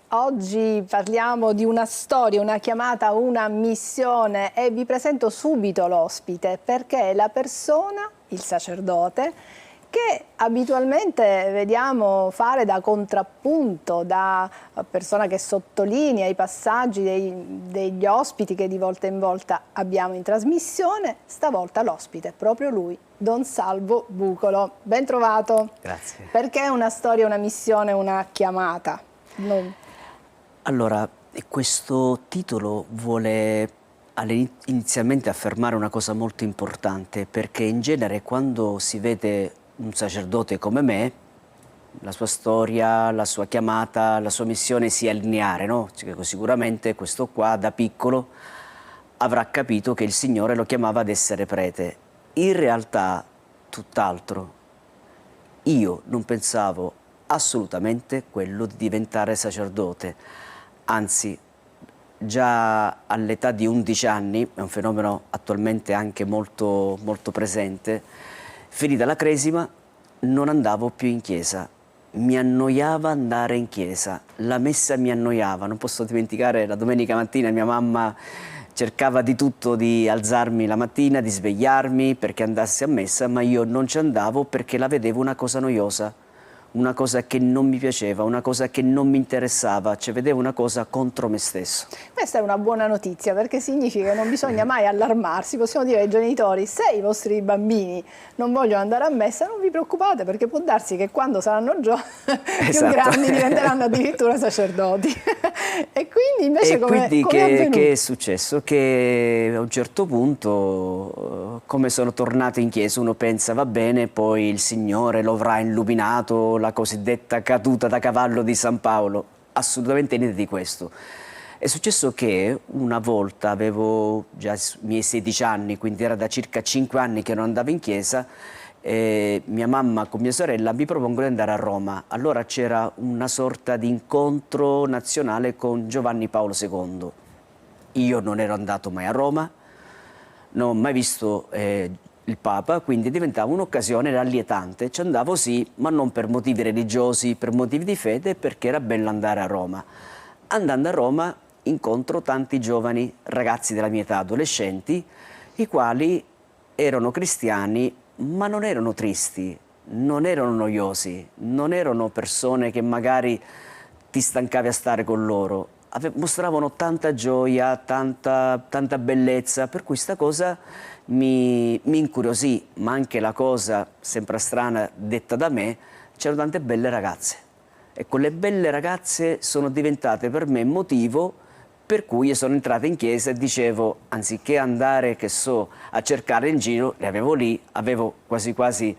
Oggi parliamo di una storia, una chiamata, una missione e vi presento subito l'ospite perché è la persona, il sacerdote, che abitualmente vediamo fare da contrappunto, da persona che sottolinea i passaggi degli ospiti che di volta in volta abbiamo in trasmissione. Stavolta l'ospite è proprio lui, Don Salvo Bucolo. Ben trovato. Grazie. Perché è una storia, una missione, una chiamata? Allora, questo titolo vuole inizialmente affermare una cosa molto importante, perché in genere quando si vede un sacerdote come me, la sua storia, la sua chiamata, la sua missione si è lineare, no? Sicuramente questo qua da piccolo avrà capito che il Signore lo chiamava ad essere prete. In realtà tutt'altro. Io non pensavo assolutamente quello di diventare sacerdote, anzi già all'età di 11 anni, è un fenomeno attualmente anche molto presente, finita la cresima non andavo più in chiesa, mi annoiava andare in chiesa, la messa mi annoiava, non posso dimenticare la domenica mattina mia mamma cercava di tutto di alzarmi la mattina, di svegliarmi perché andassi a messa, ma io non ci andavo perché la vedevo una cosa noiosa, una cosa che non mi piaceva, una cosa che non mi interessava, cioè vedevo una cosa contro me stesso. Questa è una buona notizia perché significa che non bisogna mai allarmarsi, possiamo dire ai genitori: se i vostri bambini non vogliono andare a messa non vi preoccupate perché può darsi che quando saranno più grandi diventeranno addirittura sacerdoti. E quindi invece come è avvenuto? Che è successo? Che a un certo punto, come sono tornato in chiesa, uno pensa va bene, poi il Signore lo avrà illuminato, la cosiddetta caduta da cavallo di San Paolo. Assolutamente niente di questo. È successo che una volta, avevo già i miei 16 anni, quindi era da circa 5 anni che non andavo in chiesa, mia mamma con mia sorella mi propongono di andare a Roma. Allora c'era una sorta di incontro nazionale con Giovanni Paolo II. Io non ero andato mai a Roma, non ho mai visto il Papa, quindi diventava un'occasione rallietante. Ci andavo sì, ma non per motivi religiosi, per motivi di fede, perché era bello andare a Roma. Andando a Roma incontro tanti giovani ragazzi della mia età, adolescenti, i quali erano cristiani ma non erano tristi, non erano noiosi, non erano persone che magari ti stancavi a stare con loro. Mostravano tanta gioia, tanta bellezza, per cui sta cosa mi incuriosì, ma anche la cosa, sempre strana, detta da me, c'erano tante belle ragazze. E quelle belle ragazze sono diventate per me motivo per cui io sono entrato in chiesa e dicevo, anziché andare, che so, a cercare in giro, le avevo lì, avevo quasi quasi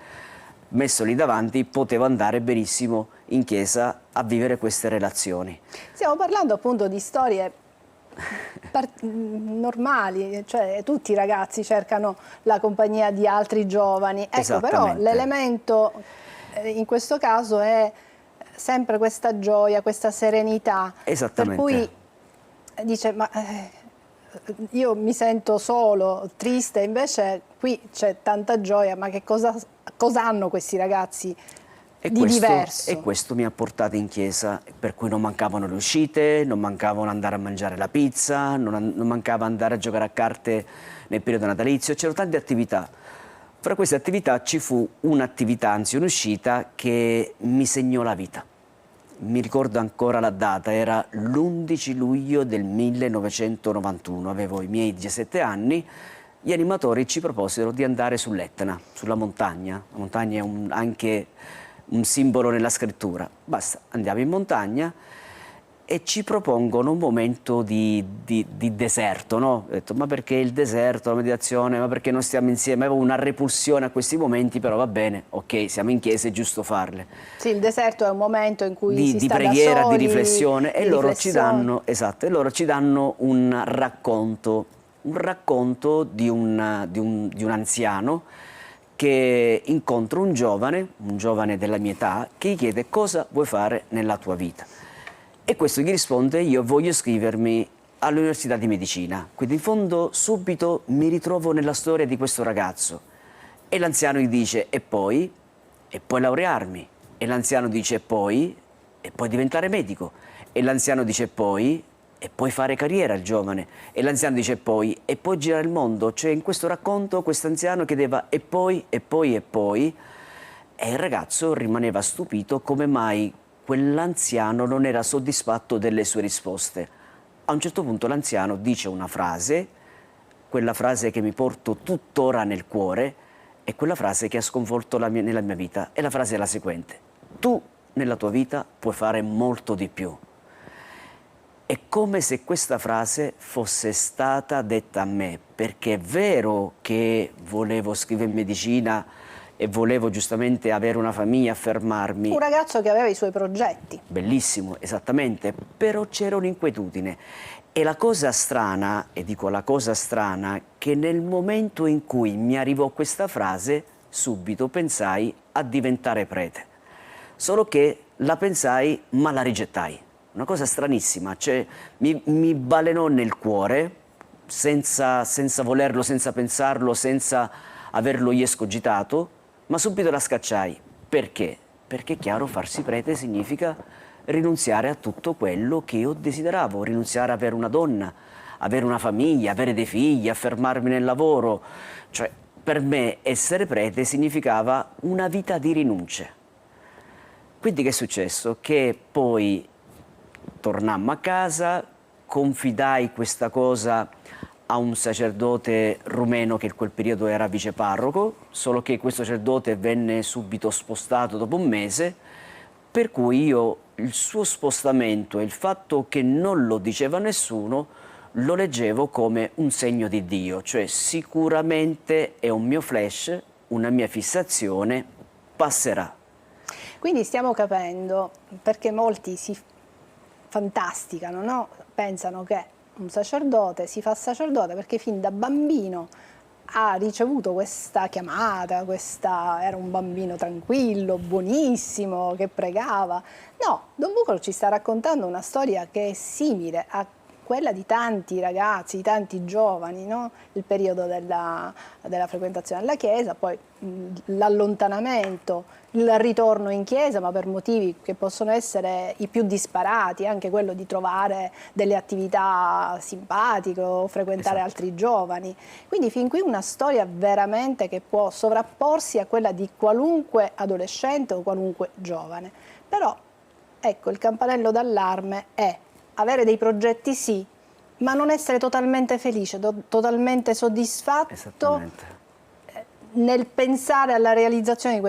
messo lì davanti, potevo andare benissimo in chiesa a vivere queste relazioni. Stiamo parlando appunto di storie normali, cioè tutti i ragazzi cercano la compagnia di altri giovani. Ecco, però l'elemento in questo caso è sempre questa gioia, questa serenità. Esattamente. Per cui dice, ma io mi sento solo, triste, invece qui c'è tanta gioia, ma che cosa hanno questi ragazzi di diverso? E questo mi ha portato in chiesa, per cui non mancavano le uscite, non mancavano andare a mangiare la pizza, non mancava andare a giocare a carte nel periodo natalizio, c'erano tante attività. Fra queste attività ci fu un'attività, anzi un'uscita, che mi segnò la vita. Mi ricordo ancora la data, era l'11 luglio del 1991, avevo i miei 17 anni, gli animatori ci proposero di andare sull'Etna, sulla montagna. La montagna è anche un simbolo nella scrittura. Basta, andiamo in montagna e ci propongono un momento di deserto, no? Ho detto, ma perché il deserto, la meditazione, ma perché non stiamo insieme? Avevo una repulsione a questi momenti, però va bene, ok, siamo in chiesa, è giusto farle. Sì, il deserto è un momento in cui si di sta preghiera, da soli, di riflessione, e loro riflessione. e loro ci danno un racconto di un anziano che incontra un giovane della mia età, che gli chiede cosa vuoi fare nella tua vita. E questo gli risponde, io voglio iscrivermi all'Università di Medicina. Quindi in fondo subito mi ritrovo nella storia di questo ragazzo. E l'anziano gli dice, e poi laurearmi. E l'anziano dice, e poi diventare medico. E l'anziano dice poi, e puoi fare carriera il giovane. E l'anziano dice poi, e poi girare il mondo. Cioè in questo racconto questo anziano chiedeva e poi, e poi, e poi. E il ragazzo rimaneva stupito come mai quell'anziano non era soddisfatto delle sue risposte. A un certo punto l'anziano dice una frase, quella frase che mi porto tuttora nel cuore, è quella frase che ha sconvolto nella mia vita. E la frase è la seguente: tu nella tua vita puoi fare molto di più. È come se questa frase fosse stata detta a me, perché è vero che volevo scrivere medicina e volevo giustamente avere una famiglia, affermarmi. Un ragazzo che aveva i suoi progetti. Bellissimo, esattamente, però c'era un'inquietudine. E la cosa strana, e dico la cosa strana, che nel momento in cui mi arrivò questa frase, subito pensai a diventare prete. Solo che la pensai, ma la rigettai. Una cosa stranissima, cioè mi balenò nel cuore, senza volerlo, senza pensarlo, senza averlo io escogitato, ma subito la scacciai. Perché? Perché è chiaro, farsi prete significa rinunziare a tutto quello che io desideravo, rinunziare a avere una donna, avere una famiglia, avere dei figli, affermarmi nel lavoro. Cioè, per me essere prete significava una vita di rinunce. Quindi che è successo? Che poi tornammo a casa, confidai questa cosa a un sacerdote rumeno che in quel periodo era viceparroco, solo che questo sacerdote venne subito spostato dopo un mese, per cui io il suo spostamento e il fatto che non lo diceva nessuno lo leggevo come un segno di Dio, cioè sicuramente è un mio flash, una mia fissazione, passerà. Quindi stiamo capendo, perché molti si fantasticano, no? Pensano che un sacerdote si fa sacerdote perché fin da bambino ha ricevuto questa chiamata, era un bambino tranquillo, buonissimo, che pregava. No, Don Bucolo ci sta raccontando una storia che è simile a quella di tanti ragazzi, di tanti giovani, no? Il periodo della frequentazione alla Chiesa, poi l'allontanamento, il ritorno in Chiesa, ma per motivi che possono essere i più disparati, anche quello di trovare delle attività simpatiche o frequentare altri giovani. Quindi fin qui una storia veramente che può sovrapporsi a quella di qualunque adolescente o qualunque giovane. Però, ecco, il campanello d'allarme è avere dei progetti sì, ma non essere totalmente felice, totalmente soddisfatto nel pensare alla realizzazione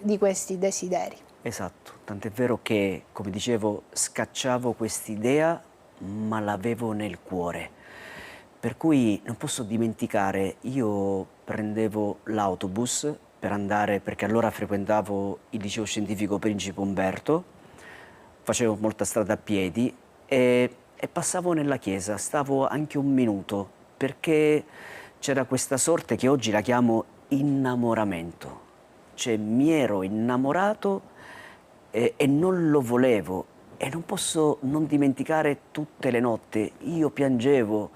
di questi desideri. Esatto, tant'è vero che, come dicevo, scacciavo quest'idea, ma l'avevo nel cuore. Per cui non posso dimenticare, io prendevo l'autobus per andare, perché allora frequentavo il liceo scientifico Principe Umberto, facevo molta strada a piedi, e passavo nella chiesa, stavo anche un minuto, perché c'era questa sorte che oggi la chiamo innamoramento. Cioè mi ero innamorato e non lo volevo, e non posso non dimenticare tutte le notti. Io piangevo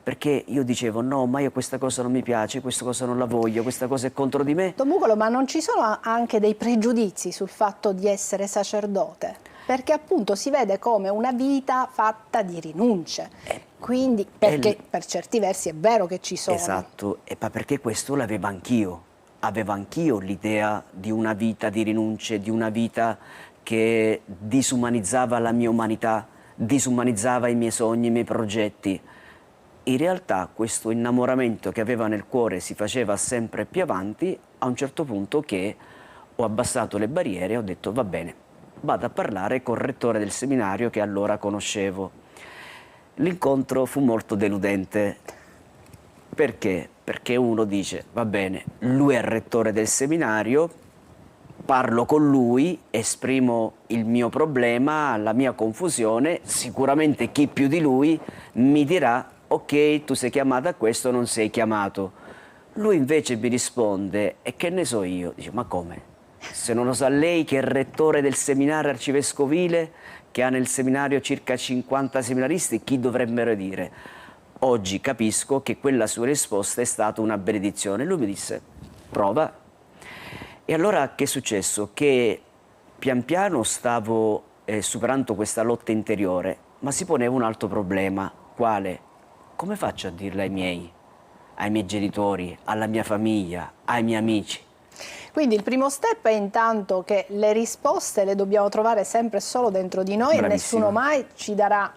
perché io dicevo no, ma io questa cosa non mi piace, questa cosa non la voglio, questa cosa è contro di me. Don Bucolo, ma non ci sono anche dei pregiudizi sul fatto di essere sacerdote? Perché appunto si vede come una vita fatta di rinunce, quindi perché per certi versi è vero che ci sono. Esatto, ma perché questo l'avevo anch'io, avevo anch'io l'idea di una vita di rinunce, di una vita che disumanizzava la mia umanità, disumanizzava i miei sogni, i miei progetti. In realtà questo innamoramento che aveva nel cuore si faceva sempre più avanti, a un certo punto che ho abbassato le barriere e ho detto va bene, vado a parlare col rettore del seminario che allora conoscevo. L'incontro fu molto deludente. Perché? Perché uno dice, va bene, lui è il rettore del seminario, parlo con lui, esprimo il mio problema, la mia confusione, sicuramente chi più di lui mi dirà, ok, tu sei chiamato a questo, non sei chiamato. Lui invece mi risponde, e che ne so io? Dice, ma come? Se non lo sa lei che è il rettore del seminario arcivescovile, che ha nel seminario circa 50 seminaristi, chi dovrebbero dire? Oggi capisco che quella sua risposta è stata una benedizione. Lui mi disse, prova. E allora che è successo? Che pian piano stavo superando questa lotta interiore, ma si poneva un altro problema, quale? Come faccio a dirlo ai miei genitori, alla mia famiglia, ai miei amici? Quindi il primo step è intanto che le risposte le dobbiamo trovare sempre solo dentro di noi. Bravissima. E nessuno mai ci darà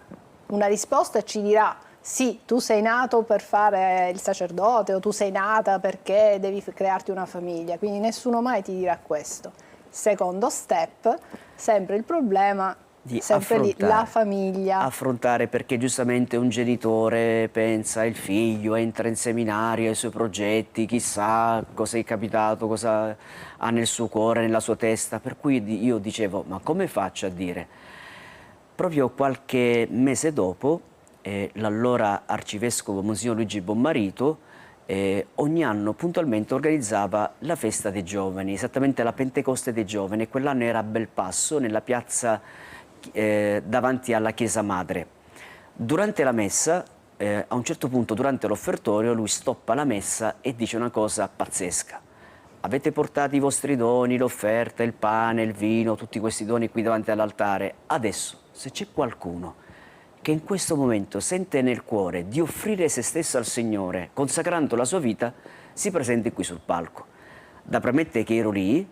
una risposta e ci dirà sì, tu sei nato per fare il sacerdote o tu sei nata perché devi crearti una famiglia, quindi nessuno mai ti dirà questo. Secondo step, sempre il problema di sempre lì, la famiglia. Affrontare, perché giustamente un genitore pensa il figlio entra in seminario, ai suoi progetti, chissà cosa è capitato, cosa ha nel suo cuore, nella sua testa, per cui io dicevo ma come faccio a dire? Proprio qualche mese dopo l'allora arcivescovo Monsignor Luigi Bommarito ogni anno puntualmente organizzava la festa dei giovani, esattamente la Pentecoste dei giovani, e quell'anno era a Belpasso, nella piazza davanti alla chiesa madre. Durante la messa, a un certo punto durante l'offertorio, lui stoppa la messa e dice una cosa pazzesca: avete portato i vostri doni, l'offerta, il pane, il vino, tutti questi doni qui davanti all'altare, adesso se c'è qualcuno che in questo momento sente nel cuore di offrire se stesso al Signore, consacrando la sua vita, si presenti qui sul palco. Da premettere che ero lì,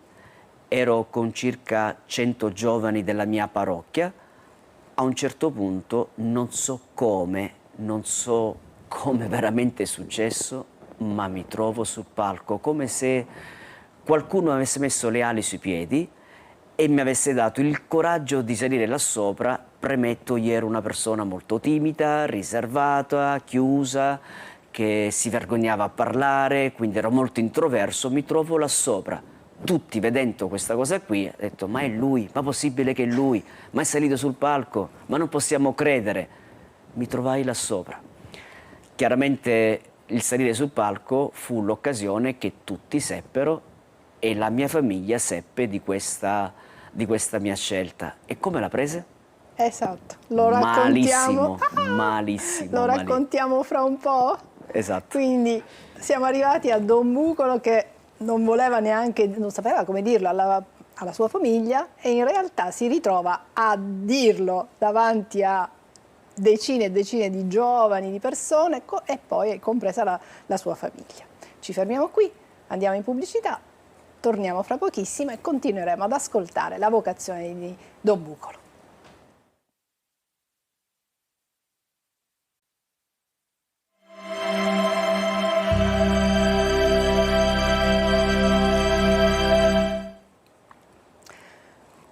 ero con circa 100 giovani della mia parrocchia. A un certo punto non so come veramente è successo, ma mi trovo sul palco come se qualcuno avesse messo le ali sui piedi e mi avesse dato il coraggio di salire là sopra. Premetto, io ero una persona molto timida, riservata, chiusa, che si vergognava a parlare, quindi ero molto introverso. Mi trovo là sopra. Tutti vedendo questa cosa qui, ho detto ma è lui, ma possibile che è lui, ma è salito sul palco, ma non possiamo credere. Mi trovai là sopra. Chiaramente il salire sul palco fu l'occasione che tutti seppero e la mia famiglia seppe di questa mia scelta. E come la prese? Esatto, lo raccontiamo. Malissimo. Lo raccontiamo fra un po'? Esatto. Quindi siamo arrivati a Don Bucolo che non voleva neanche, non sapeva come dirlo alla sua famiglia, e in realtà si ritrova a dirlo davanti a decine e decine di giovani, di persone, e poi compresa la sua famiglia. Ci fermiamo qui, andiamo in pubblicità, torniamo fra pochissimo e continueremo ad ascoltare la vocazione di Don Bucolo.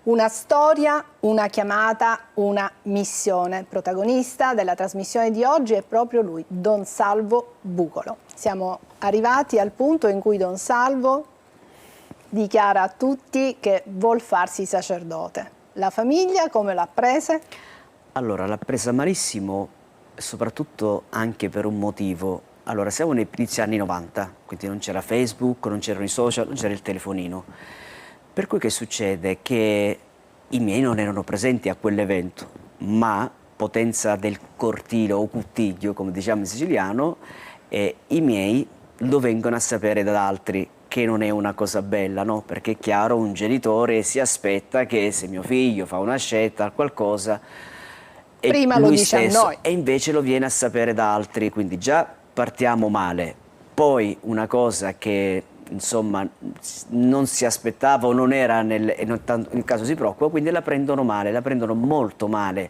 Una storia, una chiamata, una missione. Protagonista della trasmissione di oggi è proprio lui, Don Salvo Bucolo. Siamo arrivati al punto in cui Don Salvo dichiara a tutti che vuol farsi sacerdote. La famiglia come l'ha presa? Allora, l'ha presa malissimo, soprattutto anche per un motivo. Allora, siamo nei inizi anni 90, quindi non c'era Facebook, non c'erano i social, non c'era il telefonino. Per cui che succede? Che i miei non erano presenti a quell'evento, ma potenza del cortile o cuttiglio, come diciamo in siciliano, i miei lo vengono a sapere da altri, che non è una cosa bella, no? Perché è chiaro, un genitore si aspetta che se mio figlio fa una scelta, qualcosa, prima lo dice a noi. E invece lo viene a sapere da altri, quindi già partiamo male. Poi una cosa che insomma non si aspettava o non era nel caso si preoccupa, quindi la prendono male, la prendono molto male.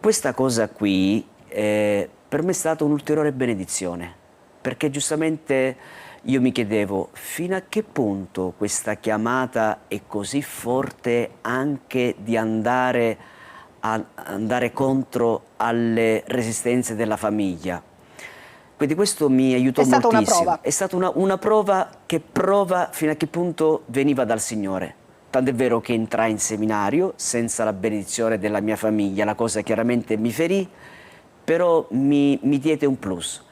Questa cosa qui per me è stata un'ulteriore benedizione, perché giustamente io mi chiedevo fino a che punto questa chiamata è così forte anche di andare contro alle resistenze della famiglia. Quindi questo mi aiutò moltissimo. È stata una prova. È stata una prova che prova fino a che punto veniva dal Signore. Tant'è vero che entrai in seminario senza la benedizione della mia famiglia. La cosa chiaramente mi ferì, però mi diede un plus.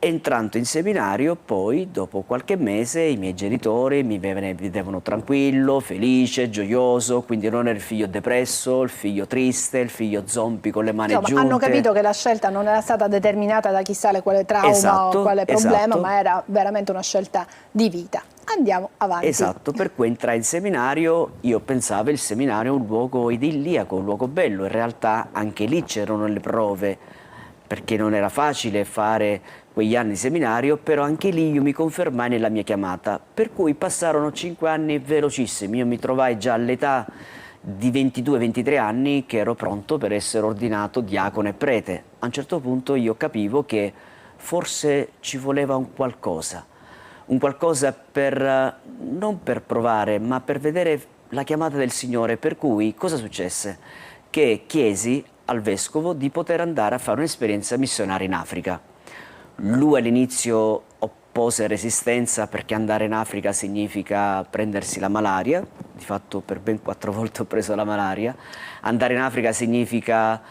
Entrando in seminario, poi, dopo qualche mese, i miei genitori mi vedevano tranquillo, felice, gioioso, quindi non ero il figlio depresso, il figlio triste, il figlio zombie con le mani giunte. Hanno capito che la scelta non era stata determinata da chissà quale trauma o quale problema, ma era veramente una scelta di vita. Andiamo avanti. Esatto, per cui entrai in seminario, io pensavo il seminario un luogo idilliaco, un luogo bello, in realtà anche lì c'erano le prove, perché non era facile fare quegli anni di seminario, però anche lì io mi confermai nella mia chiamata, per cui passarono 5 anni velocissimi, io mi trovai già all'età di 22-23 anni che ero pronto per essere ordinato diacono e prete. A un certo punto io capivo che forse ci voleva un qualcosa per, non per provare, ma per vedere la chiamata del Signore. Per cui cosa successe? Che chiesi al vescovo di poter andare a fare un'esperienza missionaria in Africa. Lui all'inizio oppose resistenza perché andare in Africa significa prendersi la malaria, di fatto per ben 4 volte ho preso la malaria. Andare in Africa significa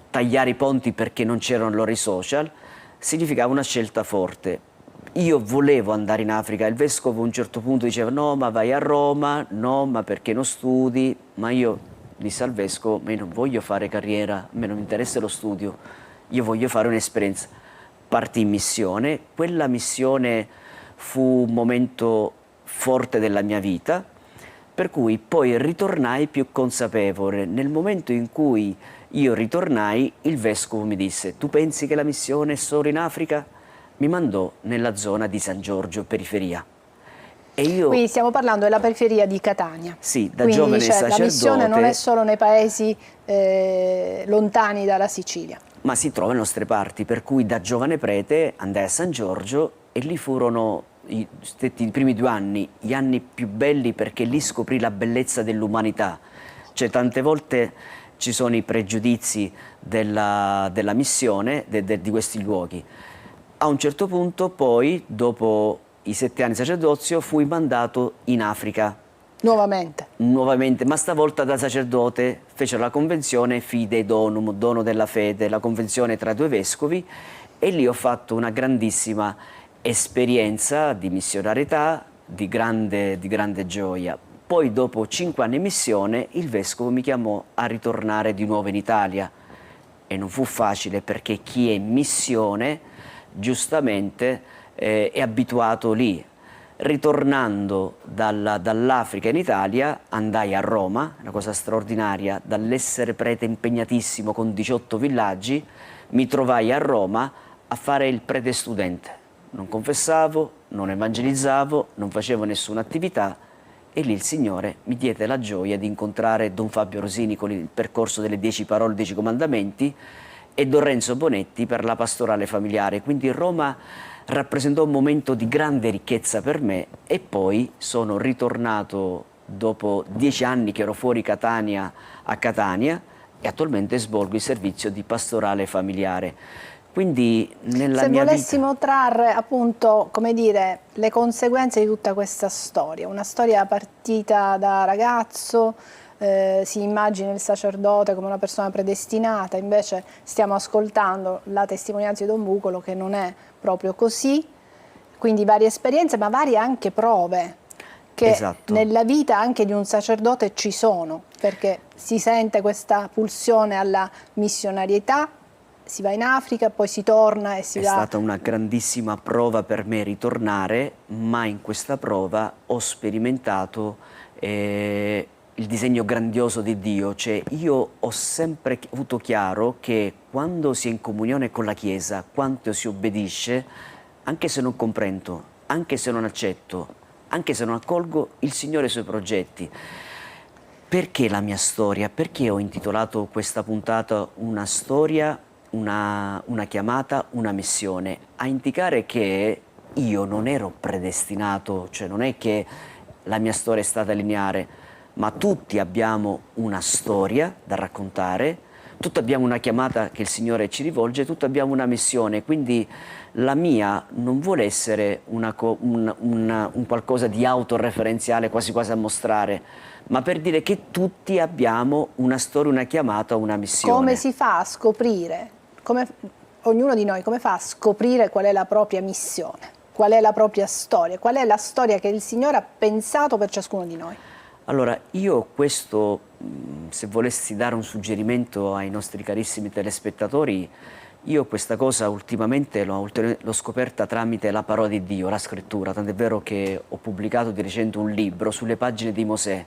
tagliare i ponti perché non c'erano loro i social, significava una scelta forte. Io volevo andare in Africa, il vescovo a un certo punto diceva no ma vai a Roma, no ma perché non studi, ma io dissi al vescovo ma io non voglio fare carriera, a me non mi interessa lo studio, io voglio fare un'esperienza. Partii in missione, quella missione fu un momento forte della mia vita, per cui poi ritornai più consapevole. Nel momento in cui io ritornai, il vescovo mi disse tu pensi che la missione è solo in Africa? Mi mandò nella zona di San Giorgio, periferia. E io, Quindi stiamo parlando della periferia di Catania. sì, da Quindi giovane dice, sacerdote, la missione non è solo nei paesi lontani dalla Sicilia. ma si trova alle nostre parti, per cui da giovane prete andai a San Giorgio e lì furono i primi 2 anni, gli anni più belli perché lì scoprì la bellezza dell'umanità. Cioè tante volte ci sono i pregiudizi della missione, di questi luoghi. A un certo punto poi, dopo i 7 anni di sacerdozio, fui mandato in Africa. Nuovamente, ma stavolta da sacerdote. Fecero la convenzione Fidei Donum, dono della fede, la convenzione tra 2 vescovi, e lì ho fatto una grandissima esperienza di missionarietà, di grande gioia. Poi dopo 5 anni in missione il vescovo mi chiamò a ritornare di nuovo in Italia e non fu facile perché chi è in missione giustamente è abituato lì. Ritornando dall'Africa in Italia andai a Roma, una cosa straordinaria, dall'essere prete impegnatissimo con 18 villaggi, mi trovai a Roma a fare il prete studente. Non confessavo, non evangelizzavo, non facevo nessuna attività e lì il Signore mi diede la gioia di incontrare Don Fabio Rosini con il percorso delle 10 parole, 10 comandamenti e Don Renzo Bonetti per la pastorale familiare. Quindi Roma rappresentò un momento di grande ricchezza per me e poi sono ritornato dopo 10 anni che ero fuori Catania a Catania e attualmente svolgo il servizio di pastorale familiare. Quindi nella mia volessimo trarre appunto, come dire, le conseguenze di tutta questa storia, una storia partita da ragazzo, si immagina il sacerdote come una persona predestinata, invece stiamo ascoltando la testimonianza di Don Bucolo che non è proprio così, quindi varie esperienze ma varie anche prove che esatto. Nella vita anche di un sacerdote ci sono, perché si sente questa pulsione alla missionarietà, si va in Africa, poi si torna e si va... È stata una grandissima prova per me ritornare, ma in questa prova ho sperimentato il disegno grandioso di Dio. Cioè io ho sempre avuto chiaro che quando si è in comunione con la Chiesa, quando si obbedisce, anche se non comprendo, anche se non accetto, anche se non accolgo, il Signore e i Suoi progetti. Perché la mia storia? Perché ho intitolato questa puntata Una storia, una chiamata, una missione? A indicare che io non ero predestinato, cioè non è che la mia storia è stata lineare, ma tutti abbiamo una storia da raccontare, tutti abbiamo una chiamata che il Signore ci rivolge, tutti abbiamo una missione, quindi la mia non vuole essere un qualcosa di autoreferenziale, quasi quasi a mostrare, ma per dire che tutti abbiamo una storia, una chiamata, una missione. Come si fa a scoprire, ognuno di noi, come fa a scoprire qual è la propria missione, qual è la propria storia, qual è la storia che il Signore ha pensato per ciascuno di noi? Allora, io questo, se volessi dare un suggerimento ai nostri carissimi telespettatori, Io questa cosa ultimamente l'ho scoperta tramite la parola di Dio, la scrittura, tant'è vero che ho pubblicato di recente un libro sulle pagine di Mosè.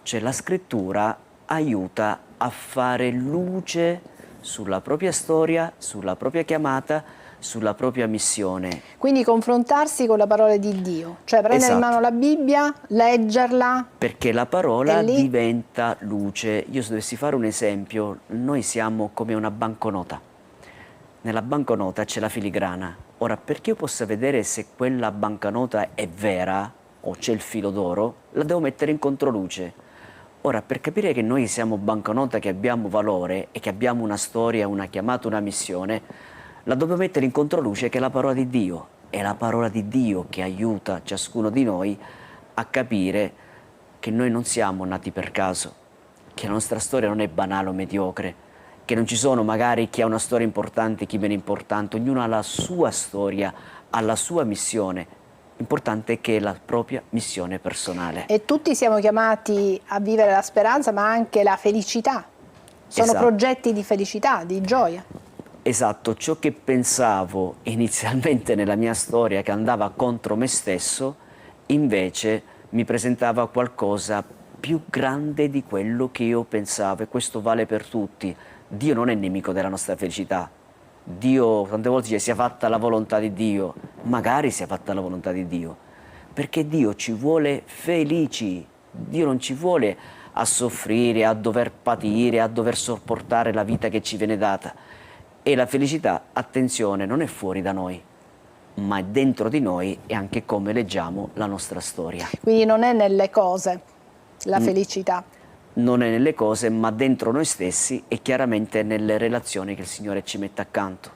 Cioè la scrittura aiuta a fare luce sulla propria storia, sulla propria chiamata, sulla propria missione. Quindi confrontarsi con la parola di Dio, cioè prendere in Esatto. mano la Bibbia, leggerla. Perché la parola E lì? diventa luce. Io se dovessi fare un esempio, noi siamo come una banconota. Nella banconota c'è la filigrana. Ora, perché io possa vedere se quella banconota è vera o c'è il filo d'oro, la devo mettere in controluce. Ora, per capire che noi siamo banconota, che abbiamo valore e che abbiamo una storia, una chiamata, una missione, la dobbiamo mettere in controluce che è la parola di Dio. È la parola di Dio che aiuta ciascuno di noi a capire che noi non siamo nati per caso, che la nostra storia non è banale o mediocre, che non ci sono magari chi ha una storia importante e chi meno importante, ognuno ha la sua storia, ha la sua missione. L'importante è che è la propria missione personale. E tutti siamo chiamati a vivere la speranza, ma anche la felicità. Sono Esatto. progetti di felicità, di gioia. Esatto, ciò che pensavo inizialmente nella mia storia che andava contro me stesso, invece mi presentava qualcosa più grande di quello che io pensavo, e questo vale per tutti. Dio non è nemico della nostra felicità. Dio, tante volte dice sia fatta la volontà di Dio, magari sia fatta la volontà di Dio, perché Dio ci vuole felici. Dio non ci vuole a soffrire, a dover patire, a dover sopportare la vita che ci viene data. E la felicità, attenzione, non è fuori da noi, ma è dentro di noi, e anche come leggiamo la nostra storia. Quindi non è nelle cose la felicità. Non è nelle cose, ma dentro noi stessi e chiaramente nelle relazioni che il Signore ci mette accanto.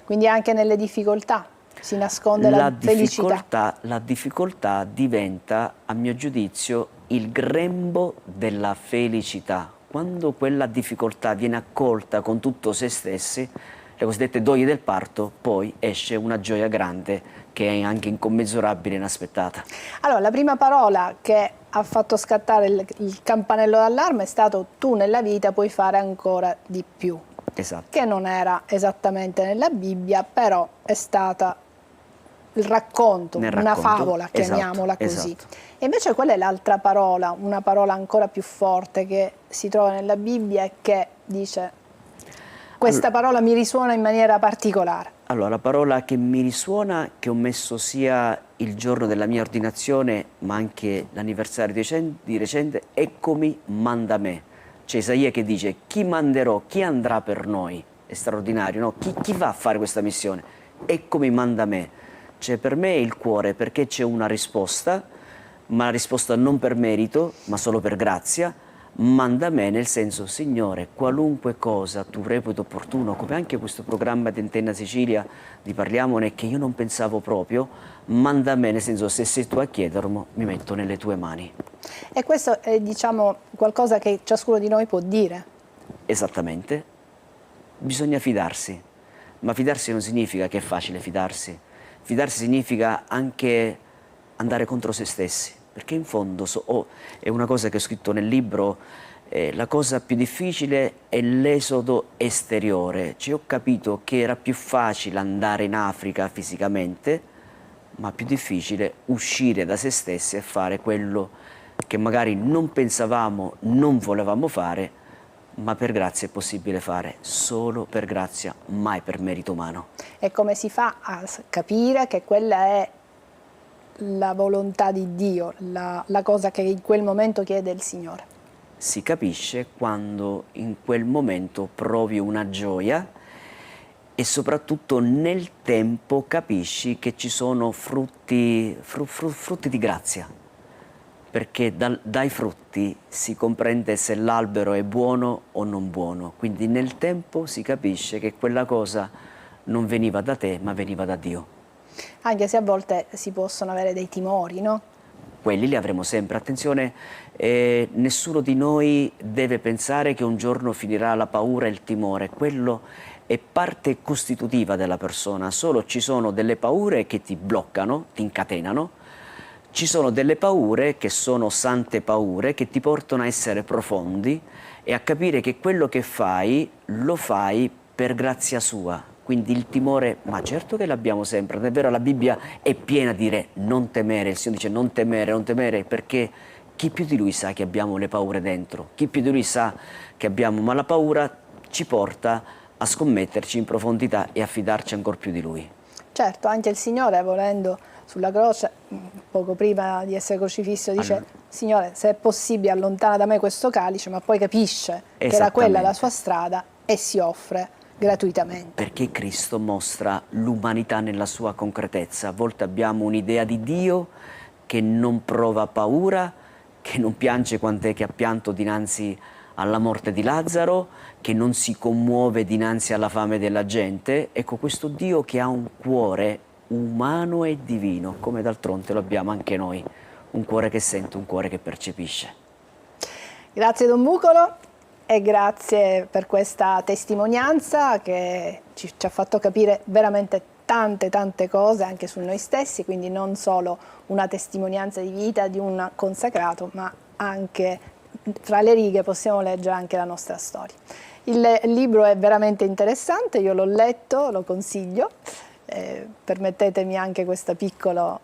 Quindi anche nelle difficoltà si nasconde la felicità. La difficoltà diventa, a mio giudizio, il grembo della felicità. Quando quella difficoltà viene accolta con tutto se stessi, le cosiddette doglie del parto, poi esce una gioia grande che è anche incommensurabile e inaspettata. Allora, la prima parola che ha fatto scattare il campanello d'allarme è stato: tu nella vita puoi fare ancora di più. Esatto. Che non era esattamente nella Bibbia, però è stata il racconto, una favola, chiamiamola così. Esatto. E invece qual è l'altra parola, una parola ancora più forte che si trova nella Bibbia e che dice: questa parola mi risuona in maniera particolare? Allora, la parola che mi risuona, che ho messo sia il giorno della mia ordinazione, ma anche l'anniversario di recente, eccomi, manda me. C'è Isaia che dice: chi manderò, chi andrà per noi? È straordinario, no? Chi va a fare questa missione? Eccomi, manda me. Cioè, per me è il cuore, perché c'è una risposta, ma la risposta non per merito, ma solo per grazia. Manda me nel senso: Signore, qualunque cosa tu reputi opportuno, come anche questo programma di Antenna Sicilia di Parliamone che io non pensavo proprio, manda me nel senso: se sei tu a chiederlo, mi metto nelle tue mani. E questo è, diciamo, qualcosa che ciascuno di noi può dire. Esattamente. Bisogna fidarsi, ma fidarsi non significa che è facile fidarsi. Fidarsi significa anche andare contro se stessi, perché in fondo è una cosa che ho scritto nel libro, la cosa più difficile è l'esodo esteriore. Cioè, ho capito che era più facile andare in Africa fisicamente, ma più difficile uscire da se stessi e fare quello che magari non pensavamo, non volevamo fare, ma per grazia è possibile fare, solo per grazia, mai per merito umano. E come si fa a capire che quella è la volontà di Dio, la cosa che in quel momento chiede il Signore? Si capisce quando in quel momento provi una gioia e soprattutto nel tempo capisci che ci sono frutti di grazia, perché dai frutti si comprende se l'albero è buono o non buono, quindi nel tempo si capisce che quella cosa non veniva da te ma veniva da Dio. Anche se a volte si possono avere dei timori, no? Quelli li avremo sempre. Attenzione, nessuno di noi deve pensare che un giorno finirà la paura e il timore. Quello è parte costitutiva della persona. Solo ci sono delle paure che ti bloccano, ti incatenano. Ci sono delle paure che sono sante paure, che ti portano a essere profondi e a capire che quello che fai lo fai per grazia sua. Quindi il timore, ma certo che l'abbiamo sempre, è vero, la Bibbia è piena di dire non temere, il Signore dice non temere, perché chi più di Lui sa che abbiamo le paure dentro, chi più di Lui sa che abbiamo, ma la paura ci porta a scommetterci in profondità e a fidarci ancora più di Lui. Certo, anche il Signore, volendo sulla croce, poco prima di essere crocifisso, dice: Signore, se è possibile allontana da me questo calice, ma poi capisce che era quella la sua strada e si offre gratuitamente. Perché Cristo mostra l'umanità nella sua concretezza. A volte abbiamo un'idea di Dio che non prova paura, che non piange quant'è che ha pianto dinanzi alla morte di Lazzaro, che non si commuove dinanzi alla fame della gente. Ecco, questo Dio che ha un cuore umano e divino, come d'altronde lo abbiamo anche noi, un cuore che sente, un cuore che percepisce. Grazie Don Bucolo e grazie per questa testimonianza che ci ha fatto capire veramente tante cose anche su noi stessi, quindi non solo una testimonianza di vita di un consacrato, ma anche fra le righe possiamo leggere anche la nostra storia. Il libro è veramente interessante, io l'ho letto, lo consiglio, permettetemi anche questa piccola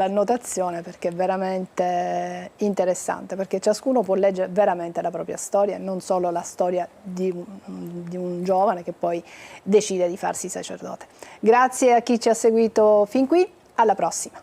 annotazione perché è veramente interessante, perché ciascuno può leggere veramente la propria storia e non solo la storia di un giovane che poi decide di farsi sacerdote. Grazie a chi ci ha seguito fin qui, alla prossima.